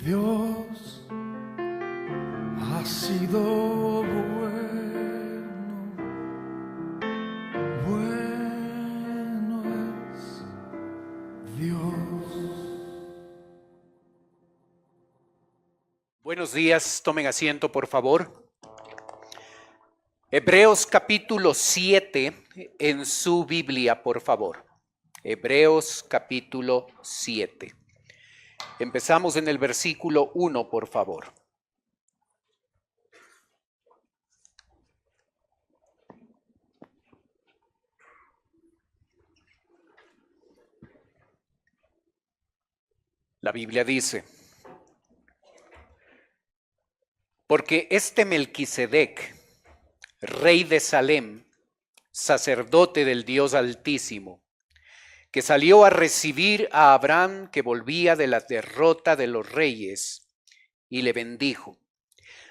Dios ha sido bueno, bueno es Dios. Buenos días, tomen asiento por favor. Hebreos capítulo 7 en su Biblia, por favor. Hebreos capítulo 7. Empezamos en el versículo 1, por favor. La Biblia dice: porque este Melquisedec, rey de Salem, sacerdote del Dios Altísimo, que salió a recibir a Abraham que volvía de la derrota de los reyes, y le bendijo,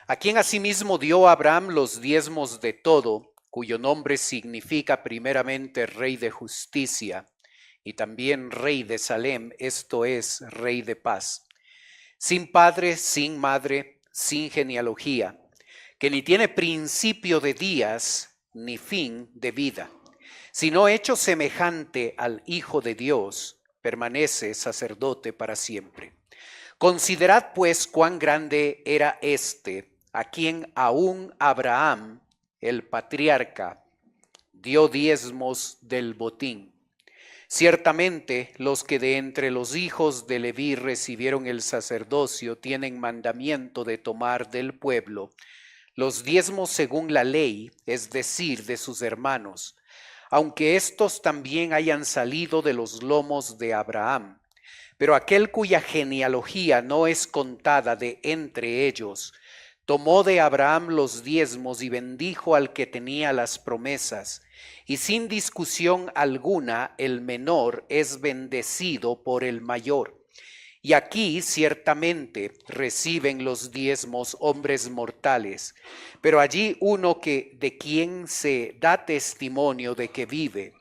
a quien asimismo dio a Abraham los diezmos de todo, cuyo nombre significa primeramente Rey de Justicia, y también Rey de Salem, esto es, Rey de Paz, sin padre, sin madre, sin genealogía, que ni tiene principio de días, ni fin de vida, sino hecho semejante al Hijo de Dios, permanece sacerdote para siempre. Considerad pues cuán grande era éste, a quien aún Abraham, el patriarca, dio diezmos del botín. Ciertamente los que de entre los hijos de Leví recibieron el sacerdocio tienen mandamiento de tomar del pueblo los diezmos según la ley, es decir, de sus hermanos, aunque éstos también hayan salido de los lomos de Abraham. Pero aquel cuya genealogía no es contada de entre ellos, tomó de Abraham los diezmos y bendijo al que tenía las promesas, y sin discusión alguna el menor es bendecido por el mayor. Y aquí ciertamente reciben los diezmos hombres mortales, pero allí uno de quien se da testimonio de que vive.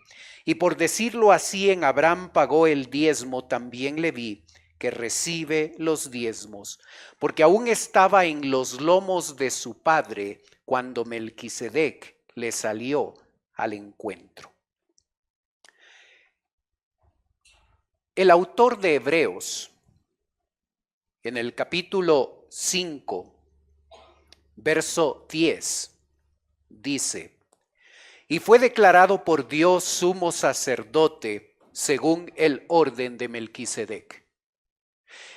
Y por decirlo así, en Abraham pagó el diezmo también Leví, que recibe los diezmos, porque aún estaba en los lomos de su padre cuando Melquisedec le salió al encuentro. El autor de Hebreos, en el capítulo 5, verso 10, dice: y fue declarado por Dios sumo sacerdote según el orden de Melquisedec.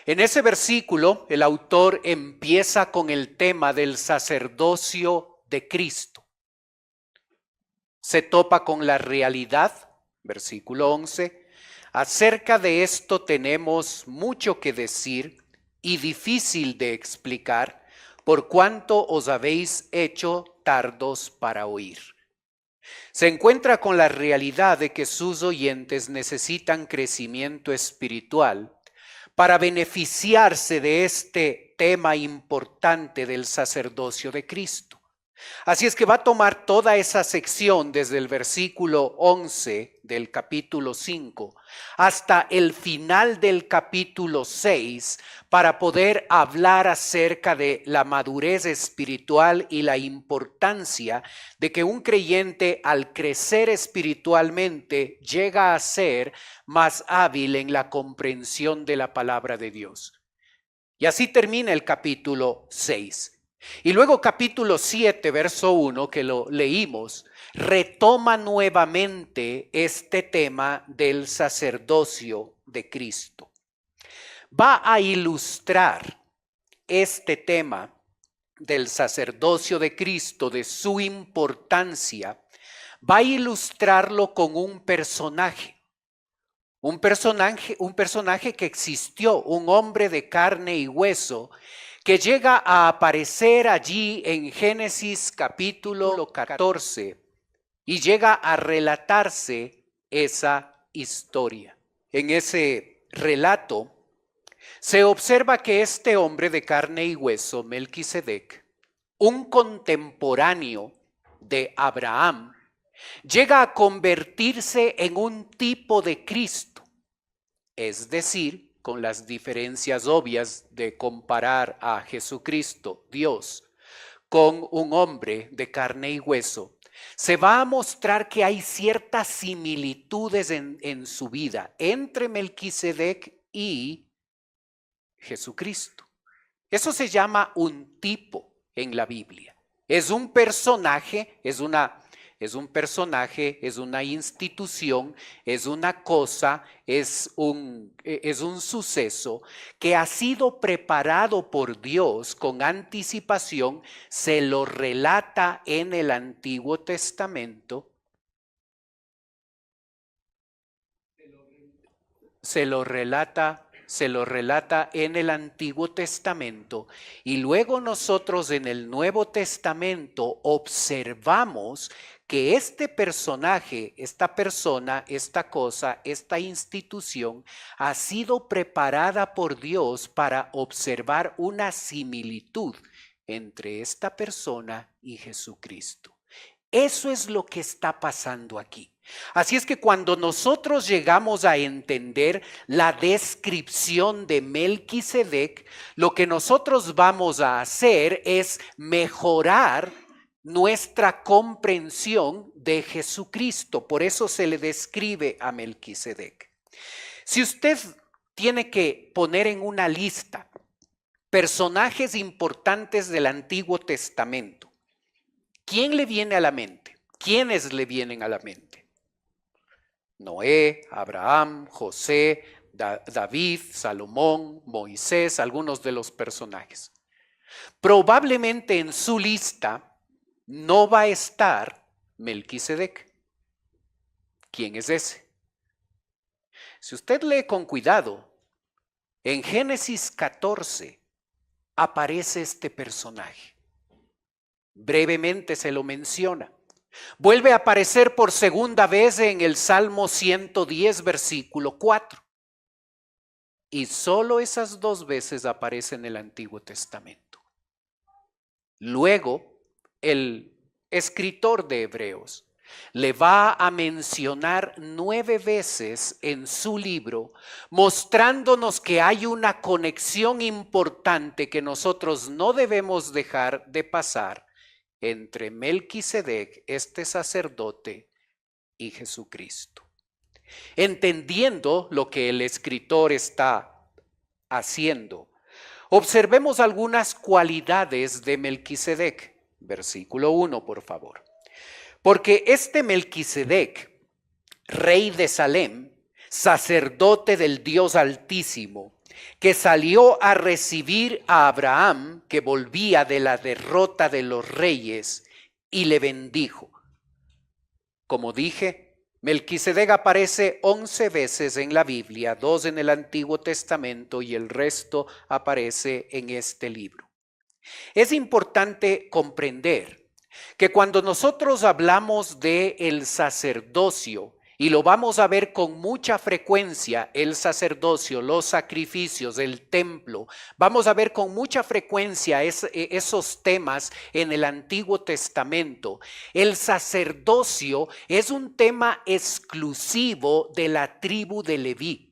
En ese versículo, el autor empieza con el tema del sacerdocio de Cristo. Se topa con la realidad, versículo 11, acerca de esto tenemos mucho que decir y difícil de explicar, por cuanto os habéis hecho tardos para oír. Se encuentra con la realidad de que sus oyentes necesitan crecimiento espiritual para beneficiarse de este tema importante del sacerdocio de Cristo. Así es que va a tomar toda esa sección desde el versículo 11 del capítulo 5 hasta el final del capítulo 6 para poder hablar acerca de la madurez espiritual y la importancia de que un creyente al crecer espiritualmente llega a ser más hábil en la comprensión de la palabra de Dios. Y así termina el capítulo 6. Y luego capítulo 7, verso 1, que lo leímos, retoma nuevamente este tema del sacerdocio de Cristo. Va a ilustrar este tema del sacerdocio de Cristo, de su importancia, va a ilustrarlo con un personaje que existió, un hombre de carne y hueso, que llega a aparecer allí en Génesis capítulo 14 y llega a relatarse esa historia. En ese relato se observa que este hombre de carne y hueso, Melquisedec, un contemporáneo de Abraham, llega a convertirse en un tipo de Cristo, es decir, con las diferencias obvias de comparar a Jesucristo, Dios, con un hombre de carne y hueso, se va a mostrar que hay ciertas similitudes en su vida entre Melquisedec y Jesucristo. Eso se llama un tipo en la Biblia. Es un personaje, es un personaje, es una institución, es una cosa, es un suceso que ha sido preparado por Dios con anticipación, se lo relata en el Antiguo Testamento, se lo relata en el Antiguo Testamento, y luego nosotros en el Nuevo Testamento observamos que este personaje, esta persona, esta cosa, esta institución ha sido preparada por Dios para observar una similitud entre esta persona y Jesucristo. Eso es lo que está pasando aquí. Así es que cuando nosotros llegamos a entender la descripción de Melquisedec, lo que nosotros vamos a hacer es mejorar nuestra comprensión de Jesucristo. Por eso se le describe a Melquisedec. Si usted tiene que poner en una lista personajes importantes del Antiguo Testamento, ¿quién le viene a la mente? ¿Quiénes le vienen a la mente? Noé, Abraham, José, David, Salomón, Moisés, algunos de los personajes. Probablemente en su lista no va a estar Melquisedec. ¿Quién es ese? Si usted lee con cuidado, en Génesis 14 aparece este personaje. Brevemente se lo menciona. Vuelve a aparecer por segunda vez en el Salmo 110, versículo 4. Y solo esas dos veces aparece en el Antiguo Testamento. Luego, el escritor de Hebreos le va a mencionar 9 veces en su libro, mostrándonos que hay una conexión importante que nosotros no debemos dejar de pasar entre Melquisedec, este sacerdote, y Jesucristo. Entendiendo lo que el escritor está haciendo, observemos algunas cualidades de Melquisedec. Versículo 1, por favor. Porque este Melquisedec, rey de Salem, sacerdote del Dios Altísimo, que salió a recibir a Abraham, que volvía de la derrota de los reyes, y le bendijo. Como dije, Melquisedec aparece 11 veces en la Biblia, 2 en el Antiguo Testamento y el resto aparece en este libro. Es importante comprender que cuando nosotros hablamos de el sacerdocio, y lo vamos a ver con mucha frecuencia, el sacerdocio, los sacrificios, el templo, vamos a ver con mucha frecuencia esos temas en el Antiguo Testamento. El sacerdocio es un tema exclusivo de la tribu de Leví.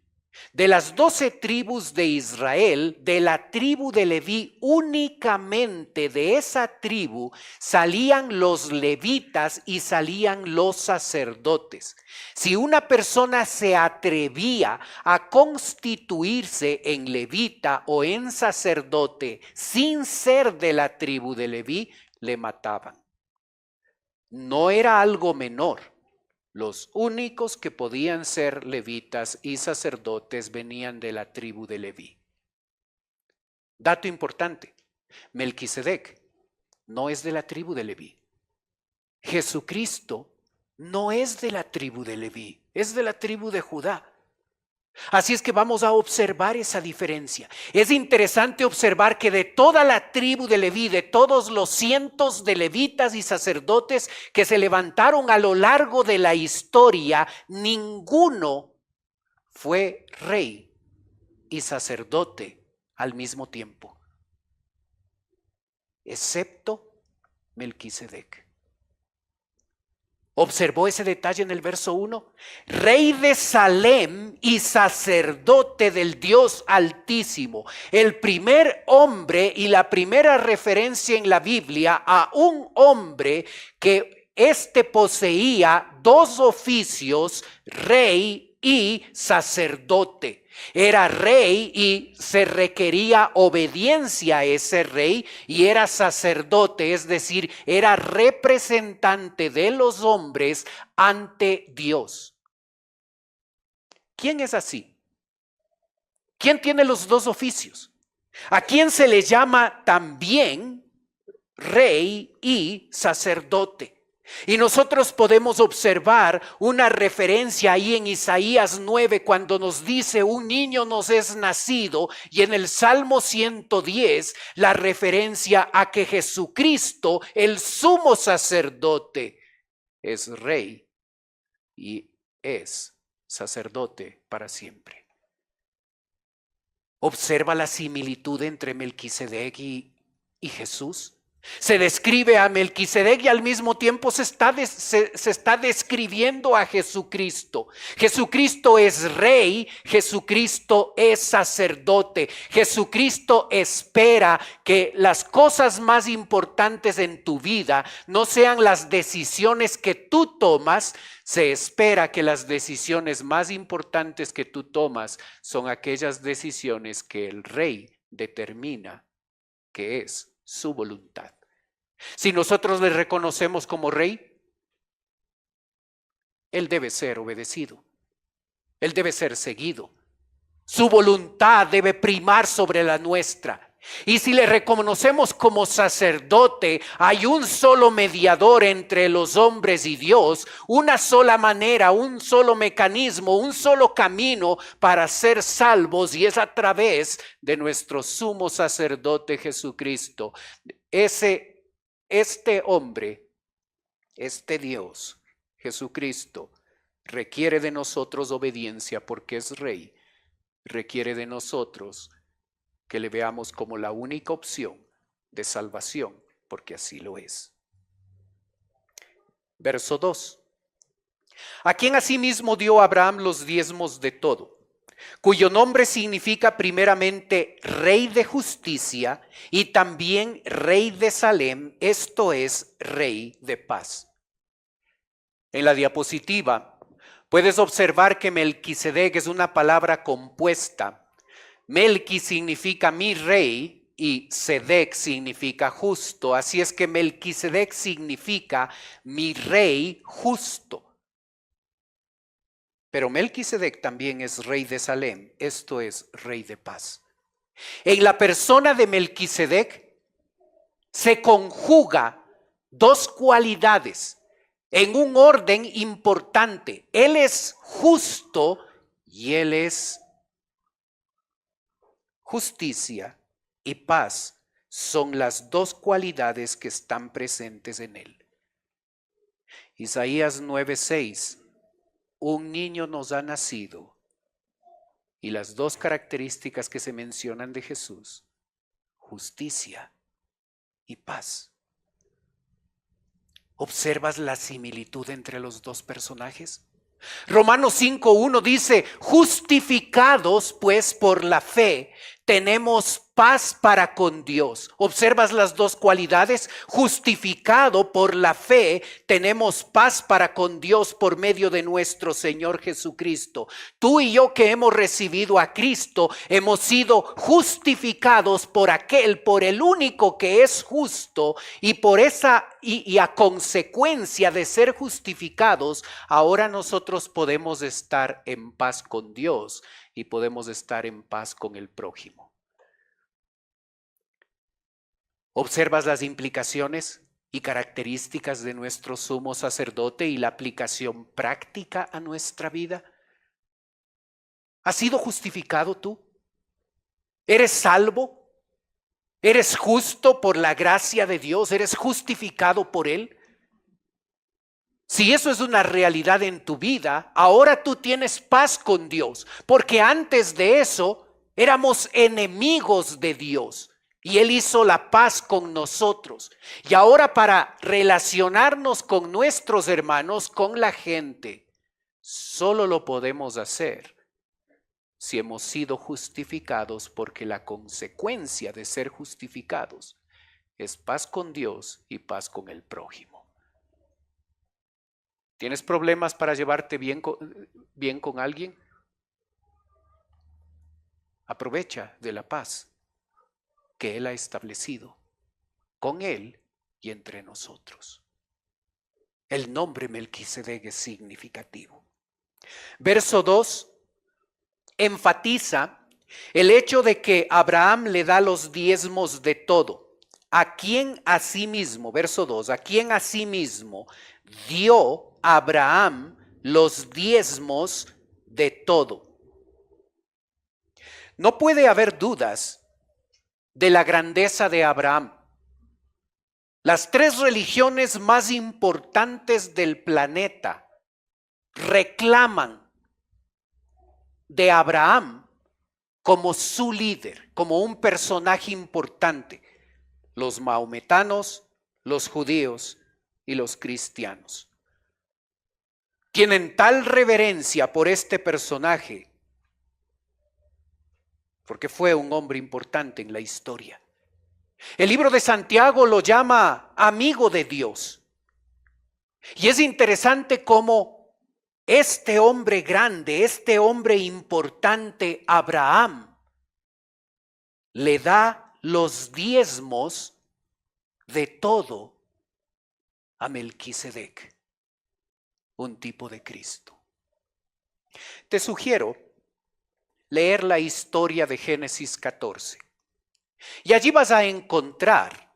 De las 12 tribus de Israel, de la tribu de Leví, únicamente de esa tribu salían los levitas y salían los sacerdotes. Si una persona se atrevía a constituirse en levita o en sacerdote sin ser de la tribu de Leví, le mataban. No era algo menor. Los únicos que podían ser levitas y sacerdotes venían de la tribu de Leví. Dato importante, Melquisedec no es de la tribu de Leví. Jesucristo no es de la tribu de Leví, es de la tribu de Judá. Así es que vamos a observar esa diferencia. Es interesante observar que de toda la tribu de Leví, de todos los cientos de levitas y sacerdotes que se levantaron a lo largo de la historia, ninguno fue rey y sacerdote al mismo tiempo, excepto Melquisedec. ¿Observó ese detalle en el verso 1? Rey de Salem y sacerdote del Dios Altísimo. El primer hombre y la primera referencia en la Biblia a un hombre que poseía dos oficios, rey y sacerdote. Era rey y se requería obediencia a ese rey, y era sacerdote, es decir, era representante de los hombres ante Dios. ¿Quién es así? ¿Quién tiene los dos oficios? ¿A quién se le llama también rey y sacerdote? Y nosotros podemos observar una referencia ahí en Isaías 9 cuando nos dice un niño nos es nacido, y en el Salmo 110 la referencia a que Jesucristo, el sumo sacerdote, es rey y es sacerdote para siempre. Observa la similitud entre Melquisedec y Jesús. Se describe a Melquisedec y al mismo tiempo se está describiendo a Jesucristo. Jesucristo es rey, Jesucristo es sacerdote. Jesucristo espera que las cosas más importantes en tu vida no sean las decisiones que tú tomas. Se espera que las decisiones más importantes que tú tomas son aquellas decisiones que el rey determina que es su voluntad. Si nosotros le reconocemos como rey, él debe ser obedecido, él debe ser seguido. Su voluntad debe primar sobre la nuestra. Y si le reconocemos como sacerdote, hay un solo mediador entre los hombres y Dios, una sola manera, un solo mecanismo, un solo camino para ser salvos, y es a través de nuestro sumo sacerdote Jesucristo. Este hombre, este Dios, Jesucristo, requiere de nosotros obediencia porque es rey. Requiere de nosotros que le veamos como la única opción de salvación, porque así lo es. Verso 2. A quien asimismo dio Abraham los diezmos de todo, cuyo nombre significa primeramente Rey de Justicia y también Rey de Salem, esto es, Rey de Paz. En la diapositiva puedes observar que Melquisedec es una palabra compuesta. Melqui significa mi rey y Sedec significa justo. Así es que Melquisedec significa mi rey justo. Pero Melquisedec también es rey de Salem, esto es, rey de paz. En la persona de Melquisedec se conjuga dos cualidades en un orden importante. Él es justo y él es justicia y paz. Son las dos cualidades que están presentes en él. Isaías 9:6. Un niño nos ha nacido, y las dos características que se mencionan de Jesús: justicia y paz. ¿Observas la similitud entre los dos personajes? Romanos 5:1 dice: justificados pues por la fe, tenemos paz para con Dios. ¿Observas las dos cualidades? Justificado por la fe, tenemos paz para con Dios por medio de nuestro Señor Jesucristo. Tú y yo que hemos recibido a Cristo, hemos sido justificados por el único que es justo, y por esa y a consecuencia de ser justificados, ahora nosotros podemos estar en paz con Dios y podemos estar en paz con el prójimo. ¿Observas las implicaciones y características de nuestro sumo sacerdote y la aplicación práctica a nuestra vida? ¿Has sido justificado tú? ¿Eres salvo? ¿Eres justo por la gracia de Dios? ¿Eres justificado por Él? Si eso es una realidad en tu vida, ahora tú tienes paz con Dios, porque antes de eso éramos enemigos de Dios. Y Él hizo la paz con nosotros. Y ahora para relacionarnos con nuestros hermanos, con la gente, solo lo podemos hacer si hemos sido justificados, porque la consecuencia de ser justificados es paz con Dios y paz con el prójimo. ¿Tienes problemas para llevarte bien con alguien? Aprovecha de la paz que Él ha establecido con Él y entre nosotros. El nombre Melquisedec es significativo. Verso 2 enfatiza el hecho de que Abraham le da los diezmos de todo. A quien asimismo, verso 2, a quien asimismo dio Abraham los diezmos de todo. No puede haber dudas de la grandeza de Abraham. Las tres religiones más importantes del planeta reclaman de Abraham como su líder, como un personaje importante. Los maometanos, los judíos y los cristianos tienen tal reverencia por este personaje porque fue un hombre importante en la historia. El libro de Santiago lo llama amigo de Dios. Y es interesante cómo este hombre grande, este hombre importante, Abraham, le da los diezmos de todo a Melquisedec, un tipo de Cristo. Te sugiero leer la historia de Génesis 14. Y allí vas a encontrar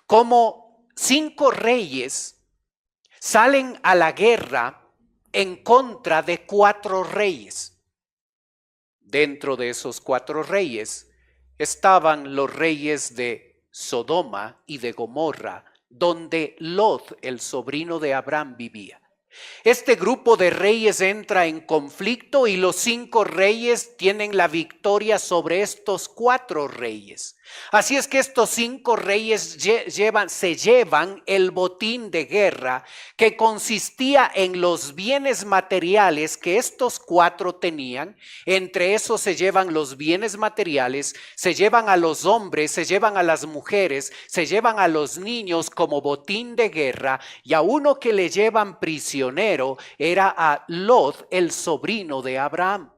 cómo 5 reyes salen a la guerra en contra de 4 reyes. Dentro de esos 4 reyes estaban los reyes de Sodoma y de Gomorra, donde Lot, el sobrino de Abraham, vivía. Este grupo de reyes entra en conflicto y los 5 reyes tienen la victoria sobre estos 4 reyes. Así es que estos 5 reyes se llevan el botín de guerra que consistía en los bienes materiales que estos 4 tenían. Entre esos se llevan los bienes materiales, se llevan a los hombres, se llevan a las mujeres, se llevan a los niños como botín de guerra, y a uno que le llevan prisionero era a Lot, el sobrino de Abraham.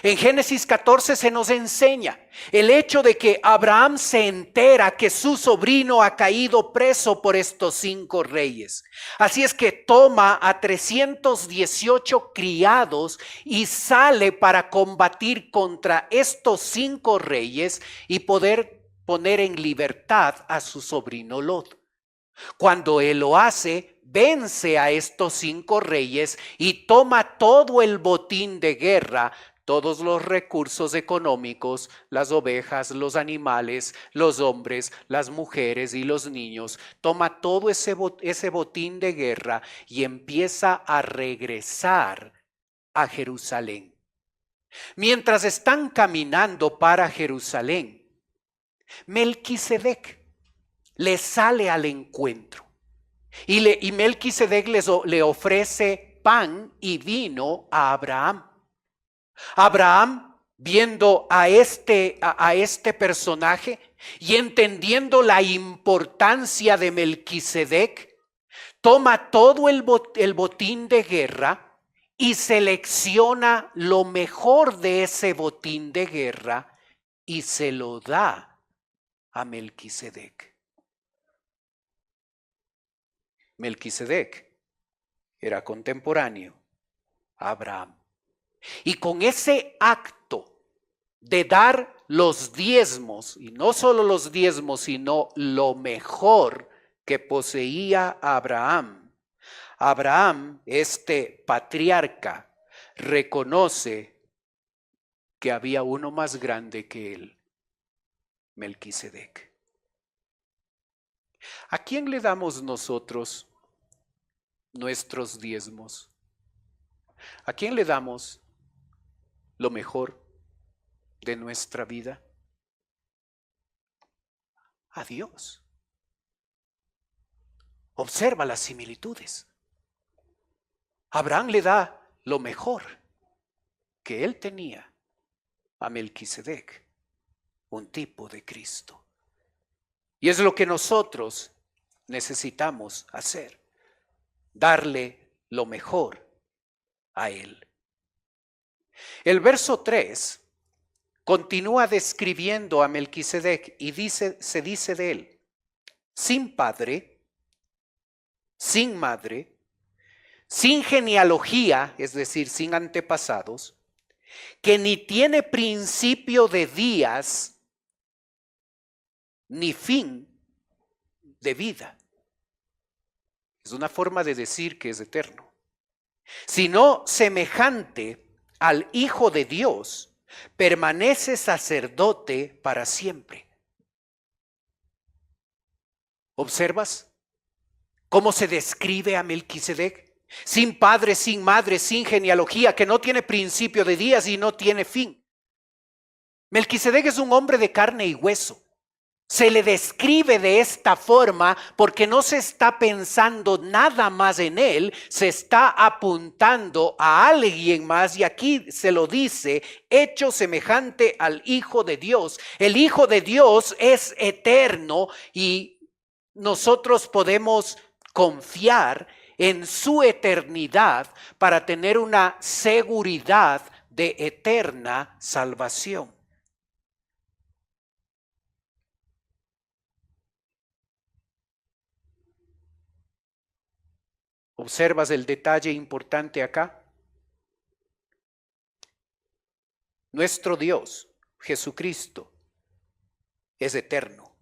En Génesis 14 se nos enseña el hecho de que Abraham se entera que su sobrino ha caído preso por estos 5 reyes. Así es que toma a 318 criados y sale para combatir contra estos 5 reyes y poder poner en libertad a su sobrino Lot. Cuando él lo hace, vence a estos 5 reyes y toma todo el botín de guerra, todos los recursos económicos, las ovejas, los animales, los hombres, las mujeres y los niños. Toma todo ese botín de guerra y empieza a regresar a Jerusalén. Mientras están caminando para Jerusalén, Melquisedec le sale al encuentro y Melquisedec le ofrece pan y vino a Abraham. Abraham, viendo a este personaje y entendiendo la importancia de Melquisedec, toma todo el botín de guerra y selecciona lo mejor de ese botín de guerra y se lo da a Melquisedec. Melquisedec era contemporáneo a Abraham. Y con ese acto de dar los diezmos, y no solo los diezmos, sino lo mejor que poseía Abraham, este patriarca, reconoce que había uno más grande que él, Melquisedec. ¿A quién le damos nosotros nuestros diezmos? ¿A quién le damos lo mejor de nuestra vida? a Dios. Observa las similitudes. Abraham le da lo mejor que él tenía a Melquisedec, un tipo de Cristo. Y es lo que nosotros necesitamos hacer, darle lo mejor a él. El verso 3 continúa describiendo a Melquisedec y se dice de él: sin padre, sin madre, sin genealogía, es decir, sin antepasados, que ni tiene principio de días ni fin de vida. Es una forma de decir que es eterno. Sino semejante al Hijo de Dios, permanece sacerdote para siempre. ¿Observas cómo se describe a Melquisedec? Sin padre, sin madre, sin genealogía, que no tiene principio de días y no tiene fin. Melquisedec es un hombre de carne y hueso. Se le describe de esta forma porque no se está pensando nada más en él, se está apuntando a alguien más, y aquí se lo dice: hecho semejante al Hijo de Dios. El Hijo de Dios es eterno y nosotros podemos confiar en su eternidad para tener una seguridad de eterna salvación. ¿Observas el detalle importante acá? Nuestro Dios, Jesucristo, es eterno.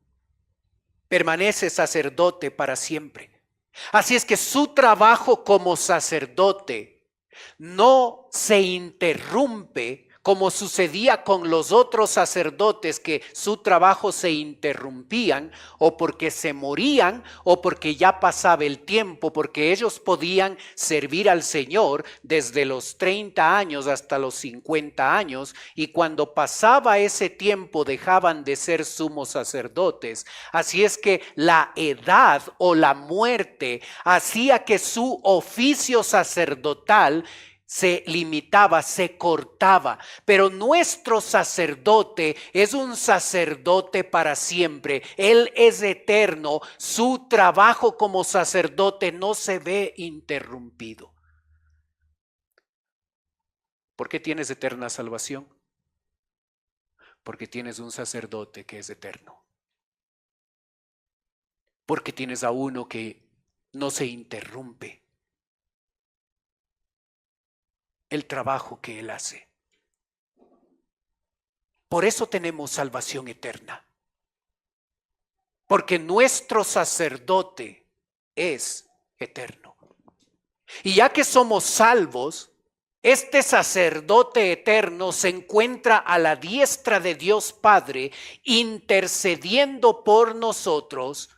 Permanece sacerdote para siempre. Así es que su trabajo como sacerdote no se interrumpe como sucedía con los otros sacerdotes, que su trabajo se interrumpían o porque se morían o porque ya pasaba el tiempo, porque ellos podían servir al Señor desde los 30 años hasta los 50 años, y cuando pasaba ese tiempo dejaban de ser sumos sacerdotes. Así es que la edad o la muerte hacía que su oficio sacerdotal se limitaba, se cortaba. Pero nuestro sacerdote es un sacerdote para siempre. Él es eterno. Su trabajo como sacerdote no se ve interrumpido. ¿Por qué tienes eterna salvación? Porque tienes un sacerdote que es eterno. Porque tienes a uno que no se interrumpe el trabajo que Él hace. Por eso tenemos salvación eterna. Porque nuestro sacerdote es eterno. Y ya que somos salvos, este sacerdote eterno se encuentra a la diestra de Dios Padre, intercediendo por nosotros,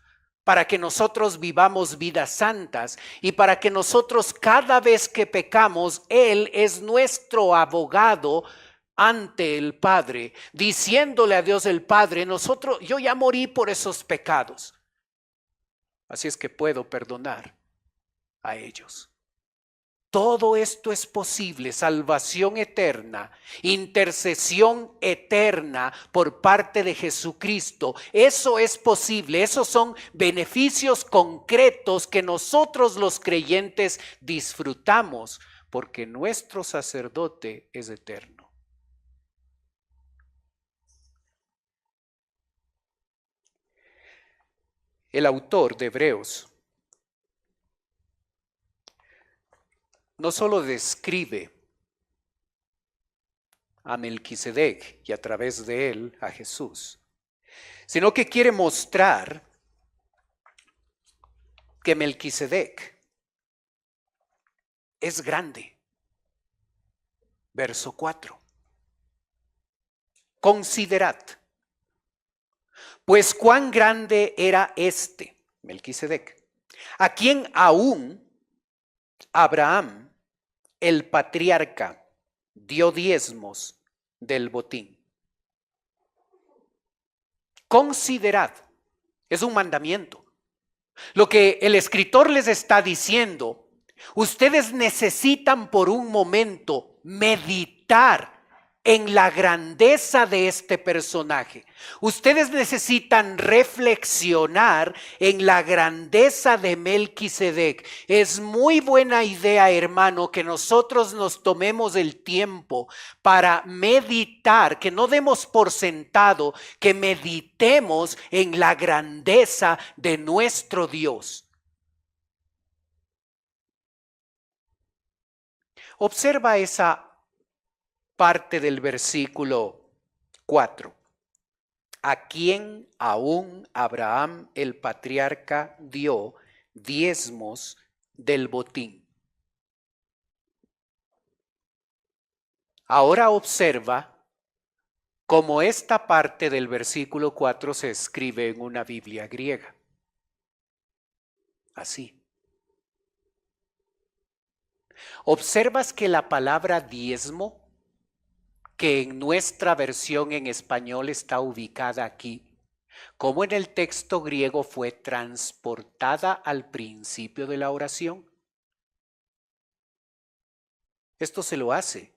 para que nosotros vivamos vidas santas y para que nosotros, cada vez que pecamos, Él es nuestro abogado ante el Padre, diciéndole a Dios el Padre: yo ya morí por esos pecados, así es que puedo perdonar a ellos. Todo esto es posible: salvación eterna, intercesión eterna por parte de Jesucristo. Eso es posible. Esos son beneficios concretos que nosotros los creyentes disfrutamos porque nuestro sacerdote es eterno. El autor de Hebreos no solo describe a Melquisedec y a través de él a Jesús, sino que quiere mostrar que Melquisedec es grande. Verso 4. Considerad, pues cuán grande era Melquisedec, a quien aún Abraham, el patriarca, dio diezmos del botín. Considerad, Es un mandamiento. Lo que el escritor les está diciendo, ustedes necesitan por un momento meditar en la grandeza de este personaje. Ustedes necesitan reflexionar en la grandeza de Melquisedec. Es muy buena idea, hermano, que nosotros nos tomemos el tiempo para meditar, que no demos por sentado, que meditemos en la grandeza de nuestro Dios. Observa esa parte del versículo 4. A quien aún Abraham el patriarca dio diezmos del botín. Ahora observa cómo esta parte del versículo 4 se escribe en una Biblia griega. Así. ¿Observas que la palabra diezmo, que en nuestra versión en español está ubicada aquí, como en el texto griego fue transportada al principio de la oración? Esto se lo hace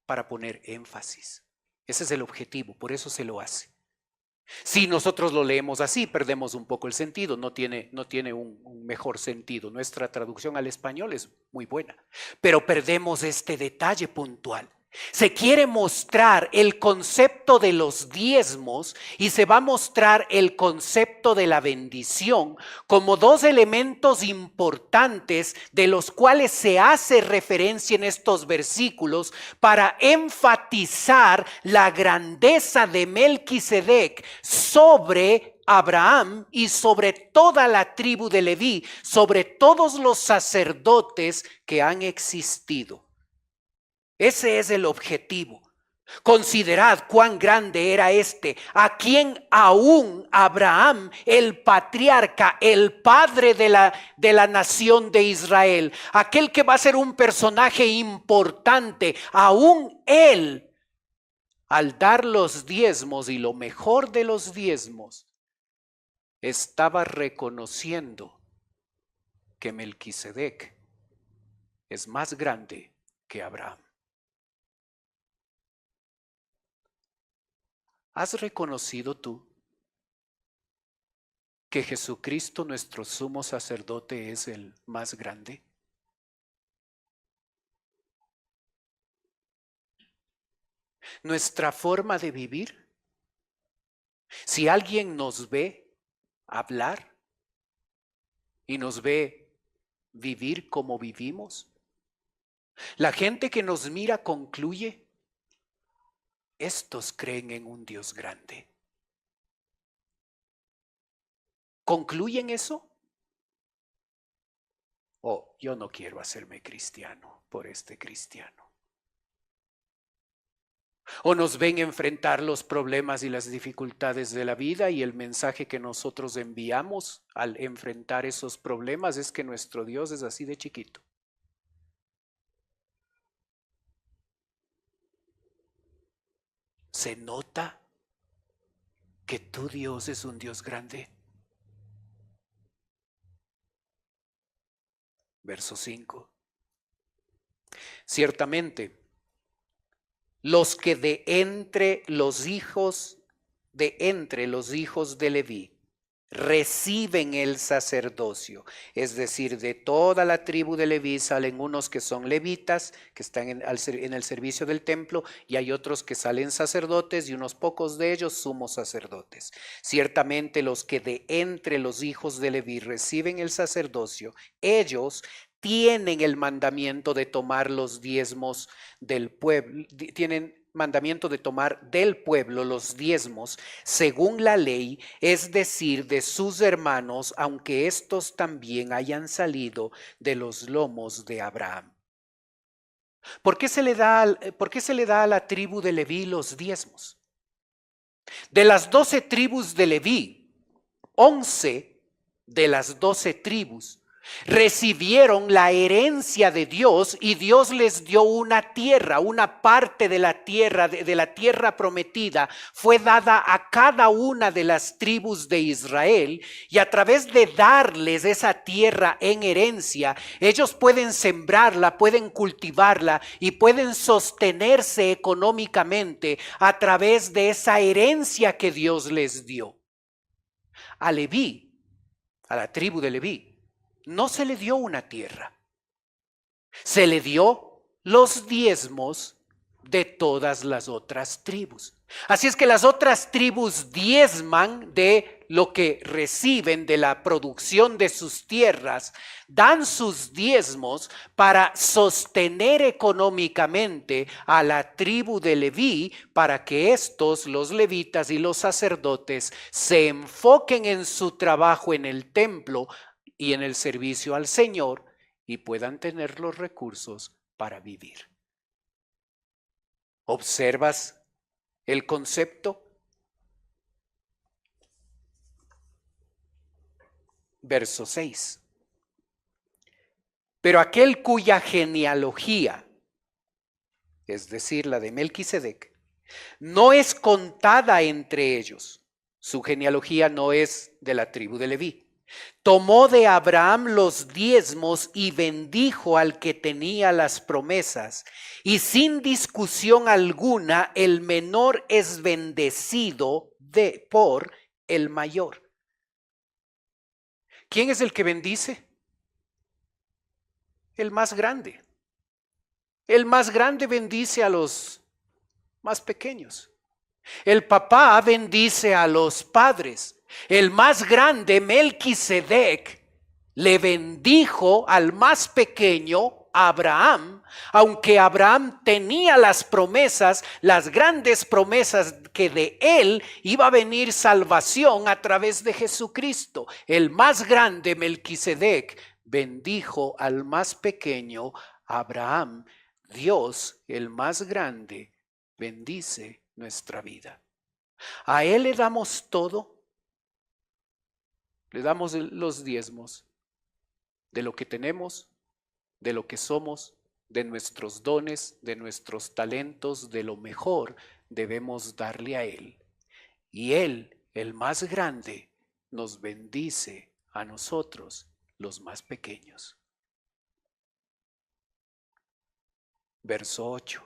para poner énfasis. Ese es el objetivo, por eso se lo hace. Si nosotros lo leemos así, perdemos un poco el sentido, no tiene un mejor sentido. Nuestra traducción al español es muy buena, pero perdemos este detalle puntual. Se quiere mostrar el concepto de los diezmos y se va a mostrar el concepto de la bendición como dos elementos importantes de los cuales se hace referencia en estos versículos para enfatizar la grandeza de Melquisedec sobre Abraham y sobre toda la tribu de Leví, sobre todos los sacerdotes que han existido. Ese es el objetivo. Considerad cuán grande era a quien aún Abraham, el patriarca, el padre de la nación de Israel, aquel que va a ser un personaje importante, aún él, al dar los diezmos y lo mejor de los diezmos, estaba reconociendo que Melquisedec es más grande que Abraham. ¿Has reconocido tú que Jesucristo, nuestro sumo sacerdote, es el más grande? Nuestra forma de vivir, si alguien nos ve hablar y nos ve vivir como vivimos, la gente que nos mira concluye: estos creen en un Dios grande. ¿Concluyen eso? Oh, yo no quiero hacerme cristiano por este cristiano. O nos ven enfrentar los problemas y las dificultades de la vida y el mensaje que nosotros enviamos al enfrentar esos problemas es que nuestro Dios es así de chiquito. ¿Se nota que tu Dios es un Dios grande? Verso 5. Ciertamente, los que de entre los hijos de Leví reciben el sacerdocio, es decir, de toda la tribu de Leví salen unos que son levitas, que están en el servicio del templo, y hay otros que salen sacerdotes y unos pocos de ellos sumos sacerdotes. Ciertamente los que de entre los hijos de Leví reciben el sacerdocio, ellos tienen el mandamiento de tomar los diezmos del pueblo, tienen mandamiento de tomar del pueblo los diezmos según la ley, es decir, de sus hermanos, aunque estos también hayan salido de los lomos de Abraham. ¿Por qué se le da a la tribu de Leví los diezmos? De las 12 tribus de Leví, 11 de las 12 tribus Recibieron la herencia de Dios y Dios les dio una tierra, una parte de la tierra, de la tierra prometida, fue dada a cada una de las tribus de Israel, y a través de darles esa tierra en herencia, ellos pueden sembrarla, pueden cultivarla y pueden sostenerse económicamente a través de esa herencia que Dios les dio. A Leví, a la tribu de Leví, no se le dio una tierra, se le dio los diezmos de todas las otras tribus. Así es que las otras tribus diezman de lo que reciben de la producción de sus tierras, dan sus diezmos para sostener económicamente a la tribu de Leví, para que estos, los levitas y los sacerdotes, se enfoquen en su trabajo en el templo y en el servicio al Señor, y puedan tener los recursos para vivir. ¿Observas el concepto? Verso 6. Pero aquel cuya genealogía, es decir, la de Melquisedec, no es contada entre ellos, su genealogía no es de la tribu de Leví, tomó de Abraham los diezmos y bendijo al que tenía las promesas, y sin discusión alguna el menor es bendecido por el mayor. ¿Quién es el que bendice? El más grande. El más grande bendice a los más pequeños. El papá bendice a los padres. El más grande, Melquisedec, le bendijo al más pequeño, Abraham, aunque Abraham tenía las promesas, las grandes promesas que de él iba a venir salvación a través de Jesucristo. El más grande, Melquisedec, bendijo al más pequeño, Abraham. Dios, el más grande, bendice nuestra vida. A él le damos todo. Le damos los diezmos de lo que tenemos, de lo que somos, de nuestros dones, de nuestros talentos, de lo mejor debemos darle a Él. Y Él, el más grande, nos bendice a nosotros, los más pequeños. Verso 8.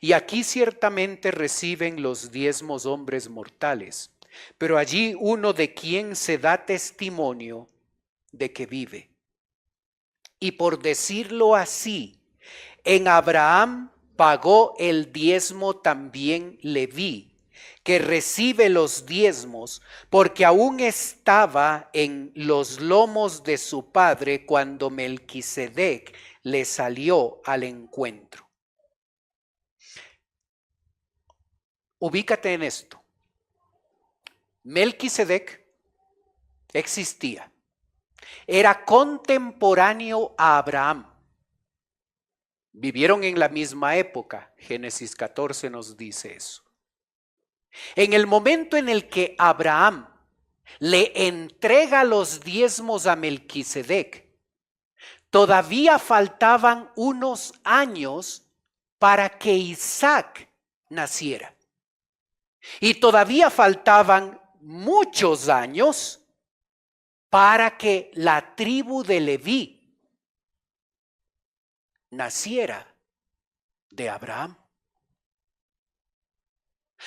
Y aquí ciertamente reciben los diezmos hombres mortales, pero allí uno de quien se da testimonio de que vive. Y por decirlo así, en Abraham pagó el diezmo también Leví, que recibe los diezmos, porque aún estaba en los lomos de su padre cuando Melquisedec le salió al encuentro. Ubícate en esto. Melquisedec existía. Era contemporáneo a Abraham. Vivieron en la misma época. Génesis 14 nos dice eso. En el momento en el que Abraham le entrega los diezmos a Melquisedec, todavía faltaban unos años para que Isaac naciera. Y todavía faltaban muchos años para que la tribu de Leví naciera de Abraham.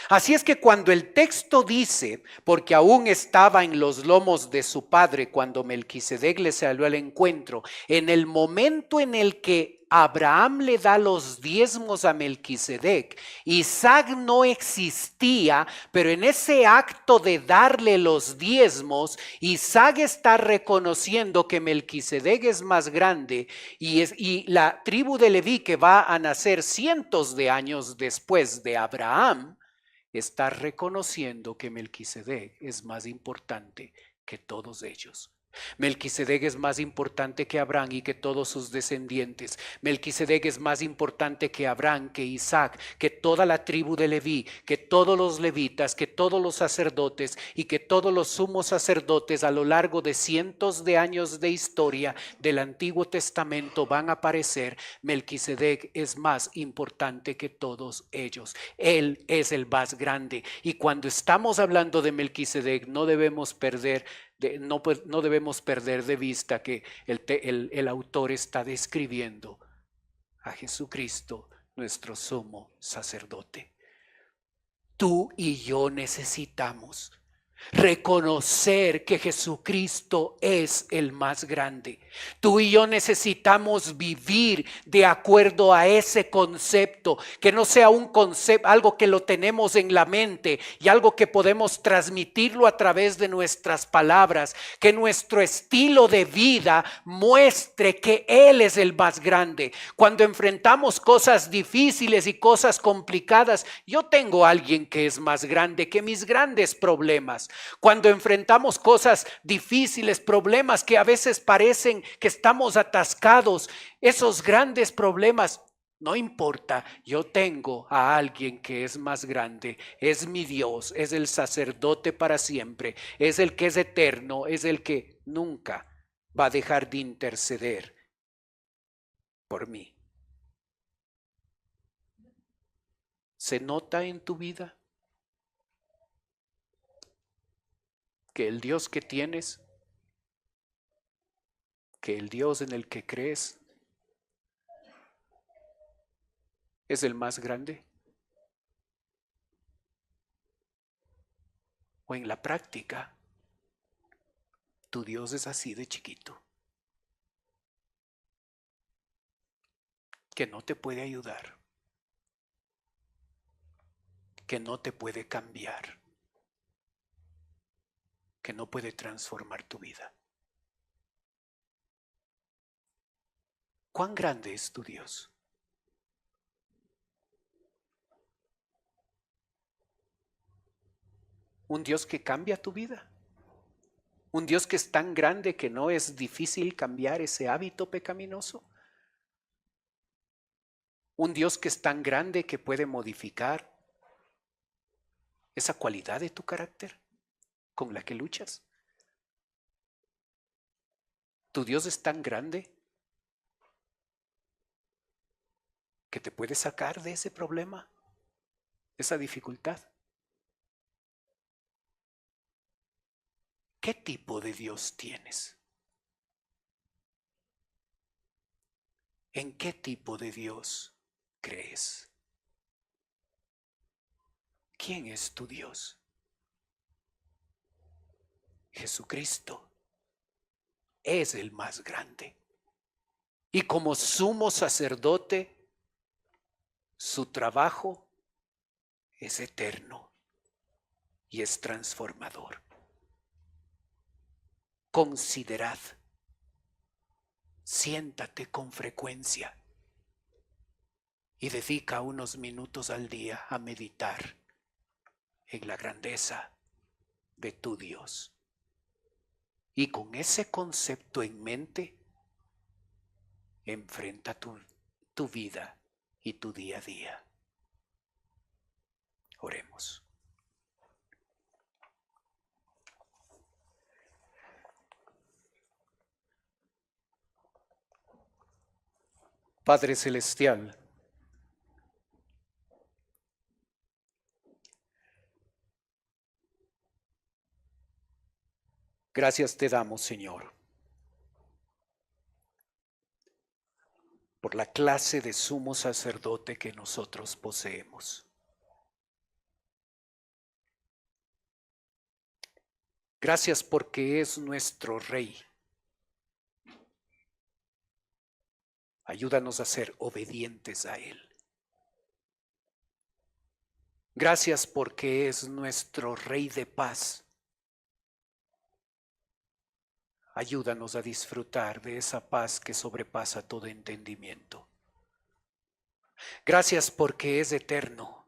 Así es que cuando el texto dice, porque aún estaba en los lomos de su padre cuando Melquisedec le salió al encuentro, en el momento en el que Abraham le da los diezmos a Melquisedec, Isaac no existía, pero en ese acto de darle los diezmos, Isaac está reconociendo que Melquisedec es más grande y la tribu de Leví, que va a nacer cientos de años después de Abraham, está reconociendo que Melquisedec es más importante que todos ellos. Melquisedec es más importante que Abraham y que todos sus descendientes. Melquisedec es más importante que Abraham, que Isaac, que toda la tribu de Leví, que todos los levitas, que todos los sacerdotes y que todos los sumos sacerdotes a lo largo de cientos de años de historia del Antiguo Testamento van a aparecer. Melquisedec es más importante que todos ellos. Él es el más grande. Y cuando estamos hablando de Melquisedec, no debemos perder de vista que el autor está describiendo a Jesucristo, nuestro sumo sacerdote. Tú y yo necesitamos reconocer que Jesucristo es el más grande. Tú y yo necesitamos vivir de acuerdo a ese concepto, que no sea un concepto, algo que lo tenemos en la mente y algo que podemos transmitirlo a través de nuestras palabras, que nuestro estilo de vida muestre que Él es el más grande. Cuando enfrentamos cosas difíciles y cosas complicadas, yo tengo a alguien que es más grande que mis grandes problemas. Cuando enfrentamos cosas difíciles, problemas que a veces parecen que estamos atascados, esos grandes problemas, no importa, yo tengo a alguien que es más grande, es mi Dios, es el sacerdote para siempre, es el que es eterno, es el que nunca va a dejar de interceder por mí. ¿Se nota en tu vida que el Dios que tienes, que el Dios en el que crees, es el más grande? O en la práctica, tu Dios es así de chiquito, que no te puede ayudar, que no te puede cambiar, que no puede transformar tu vida. ¿Cuán grande es tu Dios? Un Dios que cambia tu vida. Un Dios que es tan grande que no es difícil cambiar ese hábito pecaminoso. Un Dios que es tan grande que puede modificar esa cualidad de tu carácter con la que luchas. Tu Dios es tan grande que te puede sacar de ese problema, esa dificultad. ¿Qué tipo de Dios tienes? ¿En qué tipo de Dios crees? ¿Quién es tu Dios? Jesucristo es el más grande. Y como sumo sacerdote, su trabajo es eterno y es transformador. Considerad, siéntate con frecuencia y dedica unos minutos al día a meditar en la grandeza de tu Dios. Y con ese concepto en mente, enfrenta tu vida y tu día a día. Oremos. Padre Celestial, gracias te damos, Señor, por la clase de sumo sacerdote que nosotros poseemos. Gracias porque es nuestro Rey. Ayúdanos a ser obedientes a Él. Gracias porque es nuestro Rey de paz. Ayúdanos a disfrutar de esa paz que sobrepasa todo entendimiento. Gracias porque es eterno.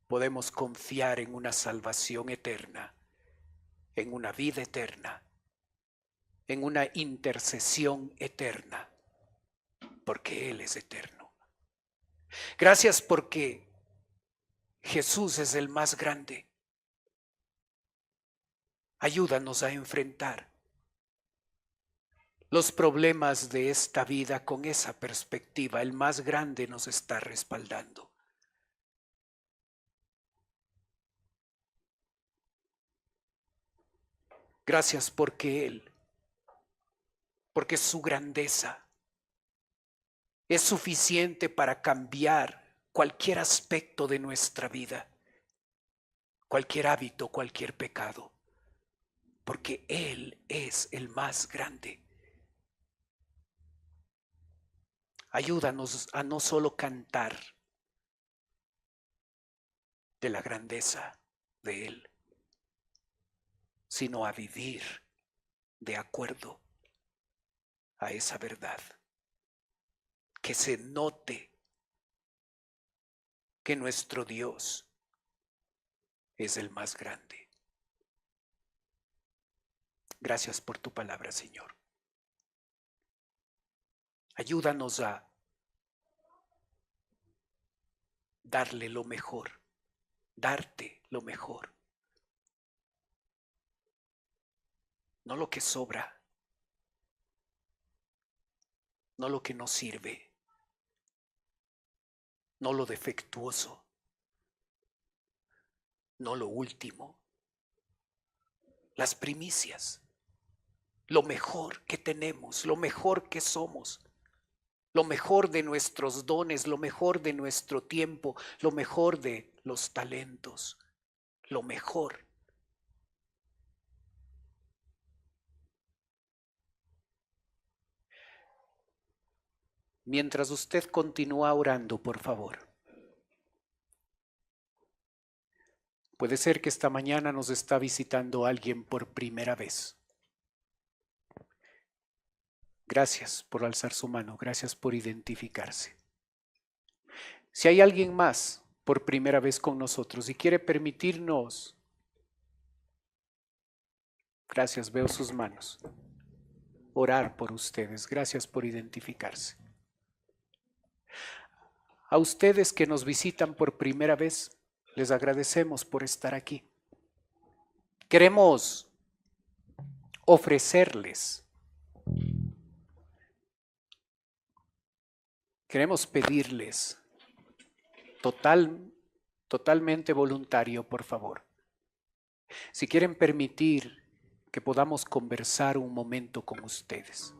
Podemos confiar en una salvación eterna, en una vida eterna, en una intercesión eterna, porque Él es eterno. Gracias porque Jesús es el más grande. Ayúdanos a enfrentar los problemas de esta vida con esa perspectiva. El más grande nos está respaldando. Gracias porque su grandeza es suficiente para cambiar cualquier aspecto de nuestra vida, cualquier hábito, cualquier pecado, porque Él es el más grande. Ayúdanos a no solo cantar de la grandeza de Él, sino a vivir de acuerdo a esa verdad. Que se note que nuestro Dios es el más grande. Gracias por tu palabra, Señor. Ayúdanos a darle lo mejor, darte lo mejor. No lo que sobra, no lo que no sirve, no lo defectuoso, no lo último, las primicias, lo mejor que tenemos, lo mejor que somos, lo mejor de nuestros dones, lo mejor de nuestro tiempo, lo mejor de los talentos, lo mejor. Mientras usted continúa orando, por favor. Puede ser que esta mañana nos está visitando alguien por primera vez. Gracias por alzar su mano, gracias por identificarse. Si hay alguien más por primera vez con nosotros y quiere permitirnos, gracias, veo sus manos, orar por ustedes, gracias por identificarse. A ustedes que nos visitan por primera vez, les agradecemos por estar aquí. Queremos ofrecerles, queremos pedirles, totalmente voluntario, por favor. Si quieren permitir que podamos conversar un momento con ustedes.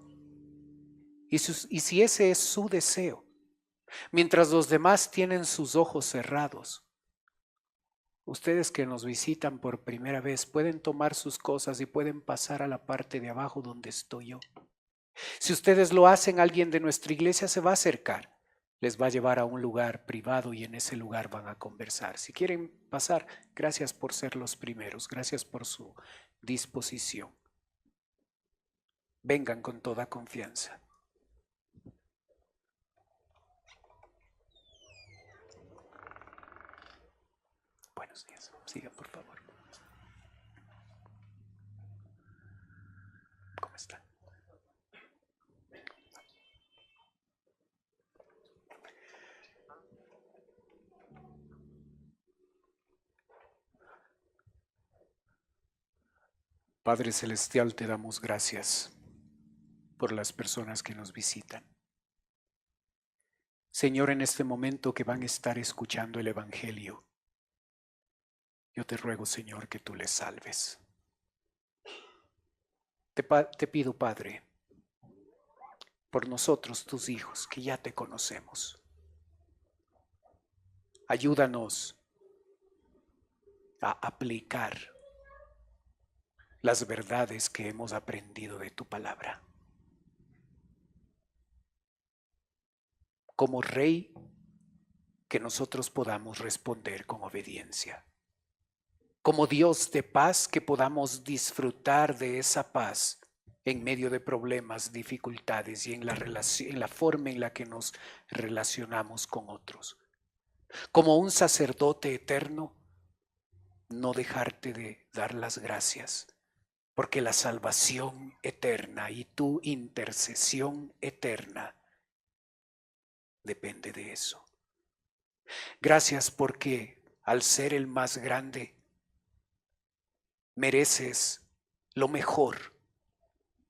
Y si ese es su deseo, mientras los demás tienen sus ojos cerrados, ustedes que nos visitan por primera vez pueden tomar sus cosas y pueden pasar a la parte de abajo donde estoy yo. Si ustedes lo hacen, alguien de nuestra iglesia se va a acercar, les va a llevar a un lugar privado y en ese lugar van a conversar. Si quieren pasar, gracias por ser los primeros, gracias por su disposición. Vengan con toda confianza. Buenos días. Sigan, por favor. ¿Cómo están? Padre Celestial, te damos gracias por las personas que nos visitan. Señor, en este momento que van a estar escuchando el Evangelio, yo te ruego, Señor, que tú les salves. Te pido, Padre, por nosotros, tus hijos, que ya te conocemos. Ayúdanos a aplicar las verdades que hemos aprendido de tu palabra. Como Rey, que nosotros podamos responder con obediencia. Como Dios de paz, que podamos disfrutar de esa paz en medio de problemas, dificultades y en la forma en la que nos relacionamos con otros. Como un sacerdote eterno, no dejarte de dar las gracias porque la salvación eterna y tu intercesión eterna depende de eso. Gracias porque al ser el más grande, mereces lo mejor,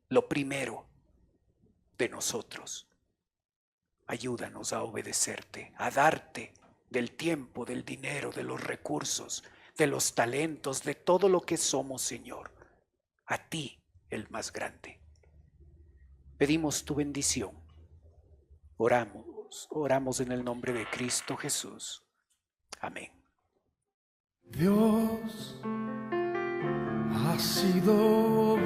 lo primero de nosotros. Ayúdanos a obedecerte, a darte del tiempo, del dinero, de los recursos, de los talentos, de todo lo que somos, Señor. A ti, el más grande. Pedimos tu bendición. Oramos en el nombre de Cristo Jesús. Amén. Dios ha sido